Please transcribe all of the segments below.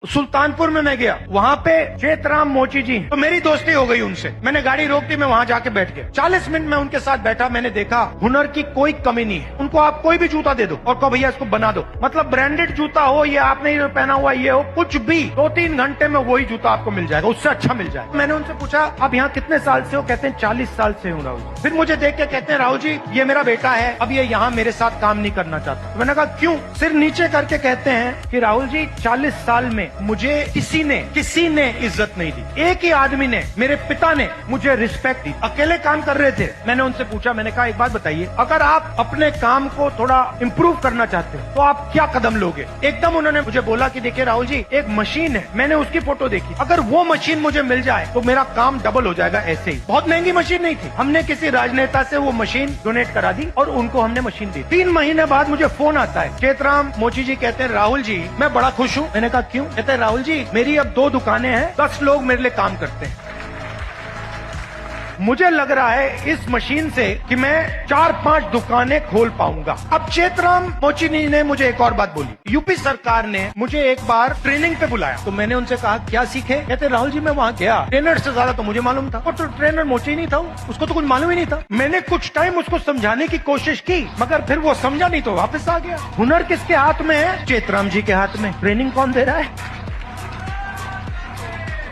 सुल्तानपुर में मैं गया, वहाँ पे चेतराम मोची जी, तो मेरी दोस्ती हो गई उनसे। मैंने गाड़ी रोक दी, मैं वहाँ जाके बैठ गया। 40 मिनट में उनके साथ बैठा, मैंने देखा हुनर की कोई कमी नहीं है। उनको आप कोई भी जूता दे दो और कहो भैया इसको बना दो, मतलब ब्रांडेड जूता हो, ये आपने पहना हुआ ये हो, कुछ भी 2-3 घंटे में वही जूता आपको मिल जाएगा, उससे अच्छा मिल जाएगा। मैंने उनसे पूछा आप यहाँ कितने साल से हो? कहते हैं 40 साल से हूँ राहुल जी। फिर मुझे देख के कहते हैं राहुल जी ये मेरा बेटा है, अब ये यहाँ मेरे साथ काम नहीं करना चाहता। तो मैंने कहा क्यों? सिर नीचे करके कहते हैं कि राहुल जी 40 साल में मुझे किसी ने इज्जत नहीं दी। एक ही आदमी ने, मेरे पिता ने मुझे रिस्पेक्ट दी। अकेले काम कर रहे थे। मैंने उनसे पूछा, मैंने कहा एक बात बताइए, अगर आप अपने काम को थोड़ा इम्प्रूव करना चाहते हो तो आप क्या कदम लोगे? एकदम उन्होंने मुझे बोला कि देखिए राहुल जी एक मशीन है, मैंने उसकी फोटो देखी, अगर वो मशीन मुझे मिल जाए तो मेरा काम डबल हो जाएगा। ऐसे ही बहुत महंगी मशीन नहीं थी, हमने किसी राजनेता से वो मशीन डोनेट करा दी और उनको हमने मशीन दी। 3 महीने बाद मुझे फोन आता है, चेतराम मोची जी कहते हैं राहुल जी मैं बड़ा खुश हूँ। मैंने कहा क्यों? कहते हैं राहुल जी मेरी अब 2 दुकानें हैं, 10 लोग मेरे लिए काम करते हैं। मुझे लग रहा है इस मशीन से कि मैं 4-5 दुकानें खोल पाऊंगा। अब चेतराम मोची ने मुझे एक और बात बोली, यूपी सरकार ने मुझे एक बार ट्रेनिंग पे बुलाया, तो मैंने उनसे कहा क्या सीखे? कहते राहुल जी मैं वहाँ गया, ट्रेनर से ज्यादा तो मुझे मालूम था, और तो ट्रेनर मोची नहीं था, उसको तो कुछ मालूम ही नहीं था। मैंने कुछ टाइम उसको समझाने की कोशिश की, मगर फिर वो समझा नहीं तो वापस आ गया। हुनर किसके हाथ में है? चेतराम जी के हाथ में। ट्रेनिंग कौन दे रहा है?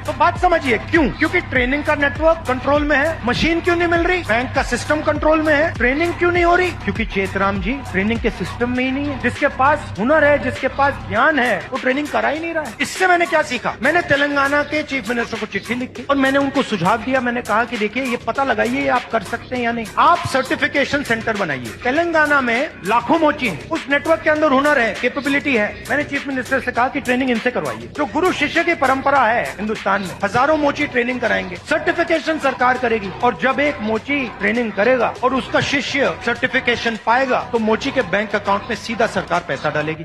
तो बात समझिए क्यों? क्योंकि ट्रेनिंग का नेटवर्क कंट्रोल में है। मशीन क्यों नहीं मिल रही? बैंक का सिस्टम कंट्रोल में है। ट्रेनिंग क्यों नहीं हो रही? क्योंकि चेतराम जी ट्रेनिंग के सिस्टम में ही नहीं है। जिसके पास हुनर है, जिसके पास ज्ञान है, वो ट्रेनिंग करा ही नहीं रहा है। इससे मैंने क्या सीखा? मैंने तेलंगाना के चीफ मिनिस्टर को चिट्ठी लिखी और मैंने उनको सुझाव दिया। मैंने कहा कि देखिए ये पता लगाइए आप कर सकते हैं या नहीं, आप सर्टिफिकेशन सेंटर बनाइए। तेलंगाना में लाखों मोची है, उस नेटवर्क के अंदर हुनर है, कैपेबिलिटी है। मैंने चीफ मिनिस्टर से कहा कि ट्रेनिंग इनसे करवाइए। जो गुरु शिष्य की परंपरा है हिंदुस्तान में, हजारों मोची ट्रेनिंग कराएंगे, सर्टिफिकेशन सरकार करेगी, और जब एक मोची ट्रेनिंग करेगा और उसका शिष्य सर्टिफिकेशन पाएगा तो मोची के बैंक अकाउंट में सीधा सरकार पैसा डालेगी।